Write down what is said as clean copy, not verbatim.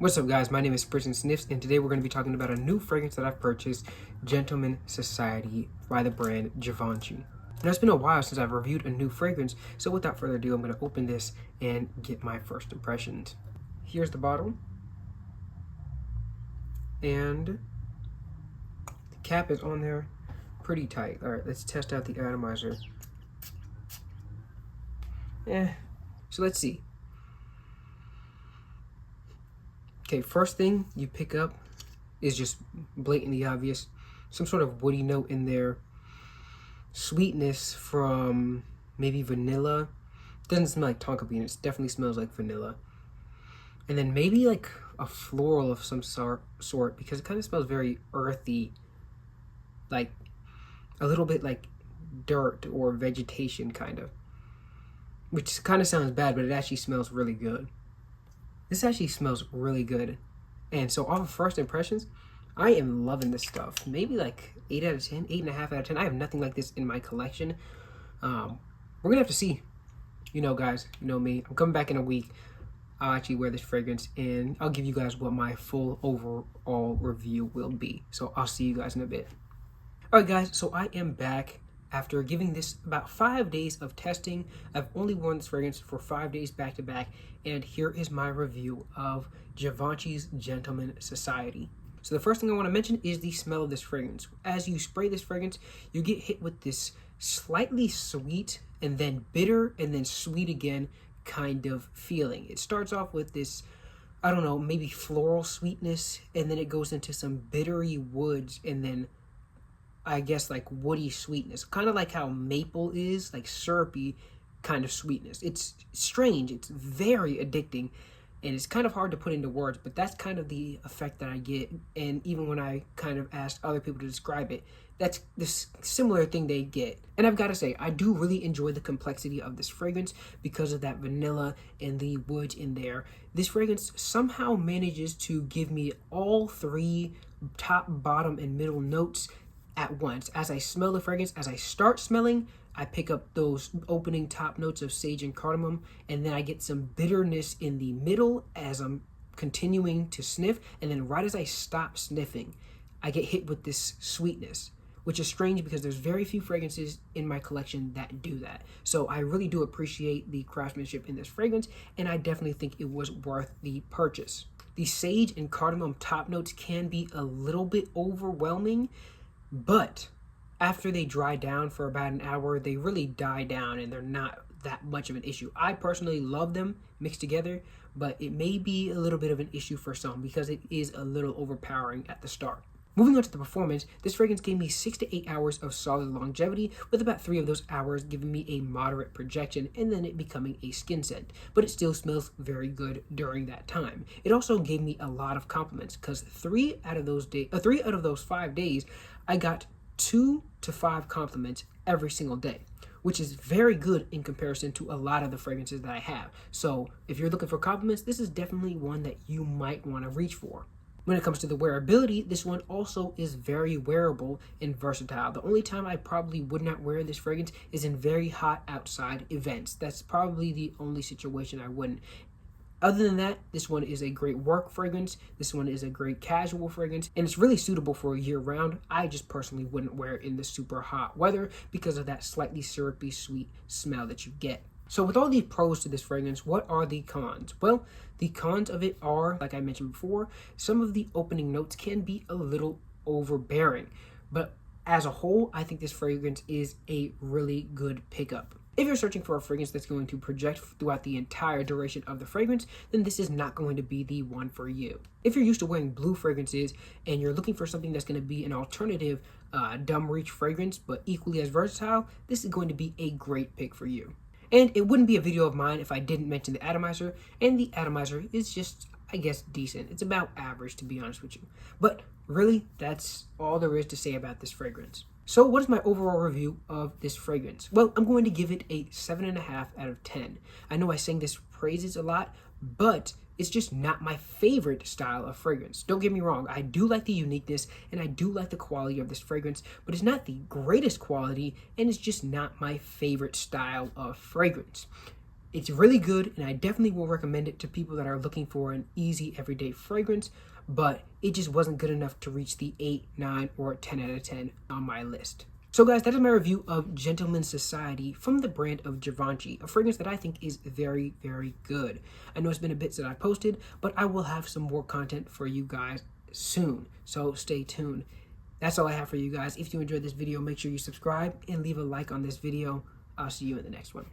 What's up, guys? My name is Sprits'N, and today we're going to be talking about a new fragrance that I've purchased, Gentleman Society by the brand Givenchy. Now, it's been a while since I've reviewed a new fragrance, so without further ado, I'm going to open this and get my first impressions. Here's the bottle, and the cap is on there pretty tight. All right, let's test out the atomizer. So let's see. Okay, first thing you pick up is just blatantly obvious. Some sort of woody note in there. Sweetness from maybe vanilla. Doesn't smell like tonka bean. It definitely smells like vanilla. And then maybe like a floral of some sort because it kind of smells very earthy. Like a little bit like dirt or vegetation kind of. Which kind of sounds bad, but it actually smells really good. This actually smells really good. And so off of first impressions, I am loving this stuff. Maybe like 8 out of 10, 8.5 out of 10. I have nothing like this in my collection. We're going to have to see. You know, guys, you know me. I'm coming back in a week. I'll actually wear this fragrance and I'll give you guys what my full overall review will be. So I'll see you guys in a bit. All right, guys, so I am back. After giving this about 5 days of testing. I've only worn this fragrance for 5 days back to back, and here is my review of Givenchy's Gentleman Society. So the first thing I want to mention is the smell of this fragrance. As you spray this fragrance, you get hit with this slightly sweet and then bitter and then sweet again kind of feeling. It starts off with this, I don't know, maybe floral sweetness, and then it goes into some bittery woods, and then I guess like woody sweetness, kind of like how maple is, like syrupy kind of sweetness. It's strange, it's very addicting, and it's kind of hard to put into words, but that's kind of the effect that I get. And even when I kind of asked other people to describe it, that's this similar thing they get. And I've got to say, I do really enjoy the complexity of this fragrance because of that vanilla and the wood in there. This fragrance somehow manages to give me all three top, bottom, and middle notes at once. As I smell the fragrance, as I start smelling, I pick up those opening top notes of sage and cardamom, and then I get some bitterness in the middle as I'm continuing to sniff, and then right as I stop sniffing, I get hit with this sweetness, which is strange because there's very few fragrances in my collection that do that. So I really do appreciate the craftsmanship in this fragrance, and I definitely think it was worth the purchase. The sage and cardamom top notes can be a little bit overwhelming, but after they dry down for about an hour, they really die down and they're not that much of an issue. I personally love them mixed together, but it may be a little bit of an issue for some because it is a little overpowering at the start. Moving on to the performance, this fragrance gave me 6 to 8 hours of solid longevity, with about 3 of those hours giving me a moderate projection and then it becoming a skin scent. But it still smells very good during that time. It also gave me a lot of compliments because 3 out of those 5 days, I got 2 to 5 compliments every single day, which is very good in comparison to a lot of the fragrances that I have. So if you're looking for compliments, this is definitely one that you might want to reach for. When it comes to the wearability, this one also is very wearable and versatile. The only time I probably would not wear this fragrance is in very hot outside events. That's probably the only situation I wouldn't. Other than that, this one is a great work fragrance. This one is a great casual fragrance, and it's really suitable for year-round. I just personally wouldn't wear it in the super hot weather because of that slightly syrupy, sweet smell that you get. So with all the pros to this fragrance, what are the cons? Well, the cons of it are, like I mentioned before, some of the opening notes can be a little overbearing. But as a whole, I think this fragrance is a really good pickup. If you're searching for a fragrance that's going to project throughout the entire duration of the fragrance, then this is not going to be the one for you. If you're used to wearing blue fragrances and you're looking for something that's going to be an alternative dumb reach fragrance but equally as versatile, this is going to be a great pick for you. And it wouldn't be a video of mine if I didn't mention the atomizer, and the atomizer is just, I guess, decent. It's about average, to be honest with you. But really, that's all there is to say about this fragrance. So what is my overall review of this fragrance? Well, I'm going to give it a 7.5 out of 10. I know I sing this praises a lot, but it's just not my favorite style of fragrance. Don't get me wrong, I do like the uniqueness and I do like the quality of this fragrance, but it's not the greatest quality and it's just not my favorite style of fragrance. It's really good, and I definitely will recommend it to people that are looking for an easy everyday fragrance, but it just wasn't good enough to reach the 8, 9, or 10 out of 10 on my list. So guys, that is my review of Gentleman Society from the brand of Givenchy, a fragrance that I think is very, very good. I know it's been a bit since I posted, but I will have some more content for you guys soon, so stay tuned. That's all I have for you guys. If you enjoyed this video, make sure you subscribe and leave a like on this video. I'll see you in the next one.